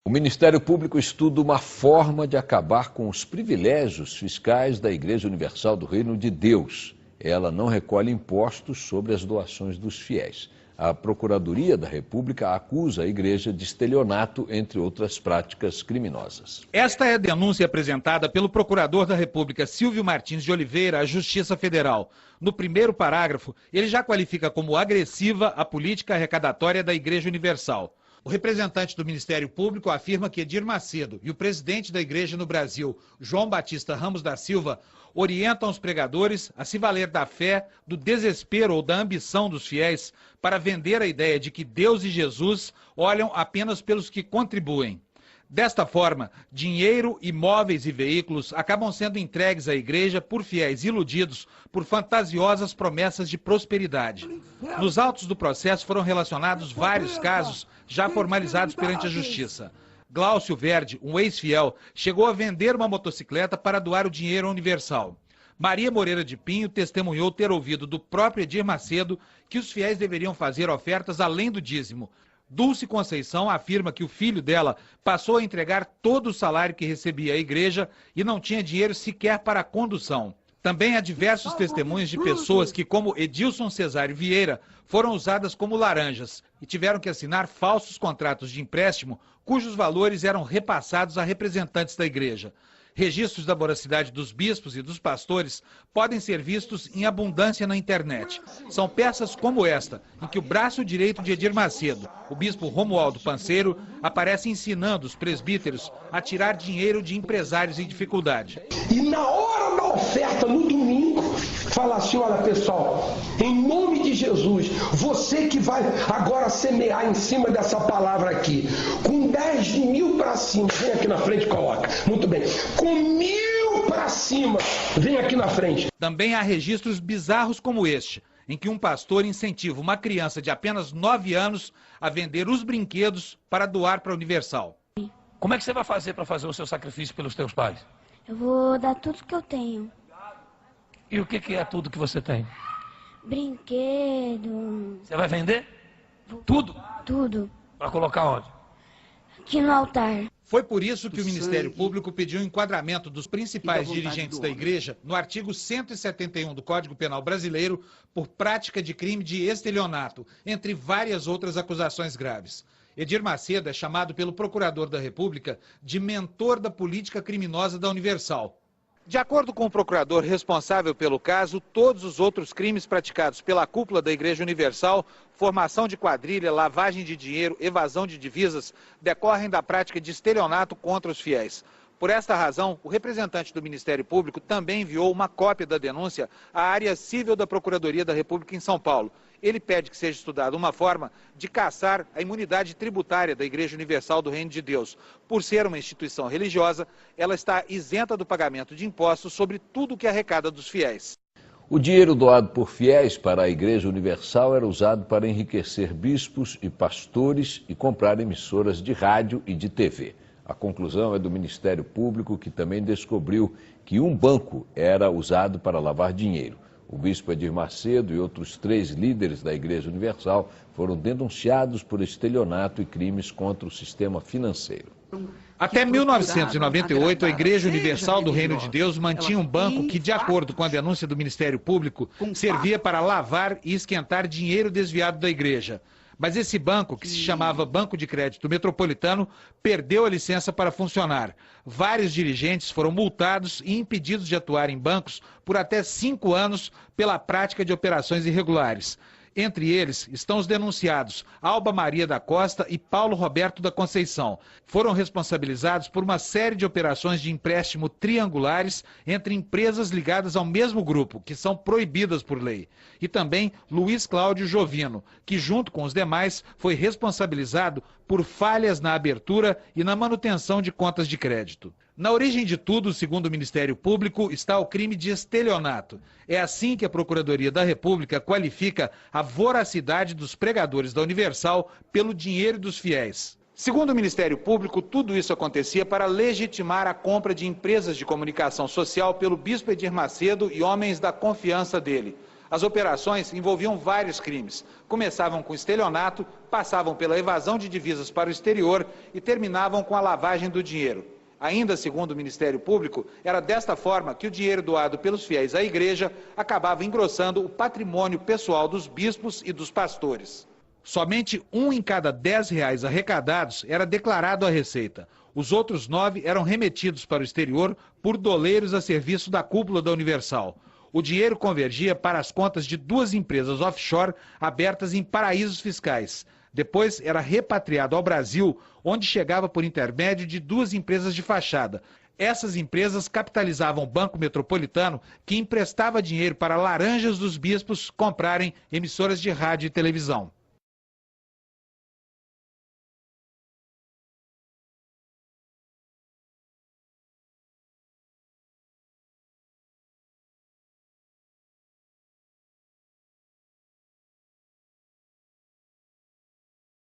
O Ministério Público estuda uma forma de acabar com os privilégios fiscais da Igreja Universal do Reino de Deus. Ela não recolhe impostos sobre as doações dos fiéis. A Procuradoria da República acusa a igreja de estelionato, entre outras práticas criminosas. Esta é a denúncia apresentada pelo Procurador da República, Silvio Martins de Oliveira, à Justiça Federal. No primeiro parágrafo, ele já qualifica como agressiva a política arrecadatória da Igreja Universal. O representante do Ministério Público afirma que Edir Macedo e o presidente da Igreja no Brasil, João Batista Ramos da Silva, orientam os pregadores a se valer da fé, do desespero ou da ambição dos fiéis para vender a ideia de que Deus e Jesus olham apenas pelos que contribuem. Desta forma, dinheiro, imóveis e veículos acabam sendo entregues à igreja por fiéis iludidos por fantasiosas promessas de prosperidade. Nos autos do processo foram relacionados vários casos já formalizados perante a Justiça. Glaucio Verde, um ex-fiel, chegou a vender uma motocicleta para doar o dinheiro universal. Maria Moreira de Pinho testemunhou ter ouvido do próprio Edir Macedo que os fiéis deveriam fazer ofertas além do dízimo. Dulce Conceição afirma que o filho dela passou a entregar todo o salário que recebia à igreja e não tinha dinheiro sequer para a condução. Também há diversos testemunhos de pessoas que, como Edilson Cesário Vieira, foram usadas como laranjas e tiveram que assinar falsos contratos de empréstimo cujos valores eram repassados a representantes da igreja. Registros da voracidade dos bispos e dos pastores podem ser vistos em abundância na internet. São peças como esta, em que o braço direito de Edir Macedo, o bispo Romualdo Panseiro, aparece ensinando os presbíteros a tirar dinheiro de empresários em dificuldade. E na hora da oferta, no domingo, fala assim: olha pessoal, em nome de Jesus, você que vai agora semear em cima dessa palavra aqui, com 10 mil para cima, vem aqui na frente e coloca. Muito bem. Com 1.000 para cima, vem aqui na frente. Também há registros bizarros como este, em que um pastor incentiva uma criança de apenas 9 anos a vender os brinquedos para doar para a Universal. Como é que você vai fazer para fazer o seu sacrifício pelos teus pais? Eu vou dar tudo que eu tenho. E o que é tudo que você tem? Brinquedo. Você vai vender? Tudo? Tudo. Para colocar onde? Aqui no altar. Foi por isso que o Ministério Público pediu o enquadramento dos principais dirigentes da igreja no artigo 171 do Código Penal Brasileiro por prática de crime de estelionato, entre várias outras acusações graves. Edir Macedo é chamado pelo Procurador da República de mentor da política criminosa da Universal. De acordo com o procurador responsável pelo caso, todos os outros crimes praticados pela cúpula da Igreja Universal, formação de quadrilha, lavagem de dinheiro, evasão de divisas, decorrem da prática de estelionato contra os fiéis. Por esta razão, o representante do Ministério Público também enviou uma cópia da denúncia à área civil da Procuradoria da República em São Paulo. Ele pede que seja estudada uma forma de cassar a imunidade tributária da Igreja Universal do Reino de Deus. Por ser uma instituição religiosa, ela está isenta do pagamento de impostos sobre tudo o que arrecada dos fiéis. O dinheiro doado por fiéis para a Igreja Universal era usado para enriquecer bispos e pastores e comprar emissoras de rádio e de TV. A conclusão é do Ministério Público, que também descobriu que um banco era usado para lavar dinheiro. O bispo Edir Macedo e outros 3 líderes da Igreja Universal foram denunciados por estelionato e crimes contra o sistema financeiro. Até 1998, a Igreja Universal do Reino de Deus mantinha um banco que, de acordo com a denúncia do Ministério Público, servia para lavar e esquentar dinheiro desviado da igreja. Mas esse banco, que se chamava Banco de Crédito Metropolitano, perdeu a licença para funcionar. Vários dirigentes foram multados e impedidos de atuar em bancos por até 5 anos pela prática de operações irregulares. Entre eles estão os denunciados Alba Maria da Costa e Paulo Roberto da Conceição. Foram responsabilizados por uma série de operações de empréstimo triangulares entre empresas ligadas ao mesmo grupo, que são proibidas por lei. E também Luiz Cláudio Jovino, que junto com os demais foi responsabilizado por falhas na abertura e na manutenção de contas de crédito. Na origem de tudo, segundo o Ministério Público, está o crime de estelionato. É assim que a Procuradoria da República qualifica a voracidade dos pregadores da Universal pelo dinheiro dos fiéis. Segundo o Ministério Público, tudo isso acontecia para legitimar a compra de empresas de comunicação social pelo bispo Edir Macedo e homens da confiança dele. As operações envolviam vários crimes. Começavam com estelionato, passavam pela evasão de divisas para o exterior e terminavam com a lavagem do dinheiro. Ainda segundo o Ministério Público, era desta forma que o dinheiro doado pelos fiéis à igreja acabava engrossando o patrimônio pessoal dos bispos e dos pastores. Somente 1 em cada 10 reais arrecadados era declarado à Receita. Os outros 9 eram remetidos para o exterior por doleiros a serviço da cúpula da Universal. O dinheiro convergia para as contas de 2 empresas offshore abertas em paraísos fiscais. Depois era repatriado ao Brasil, onde chegava por intermédio de 2 empresas de fachada. Essas empresas capitalizavam o Banco Metropolitano, que emprestava dinheiro para laranjas dos bispos comprarem emissoras de rádio e televisão.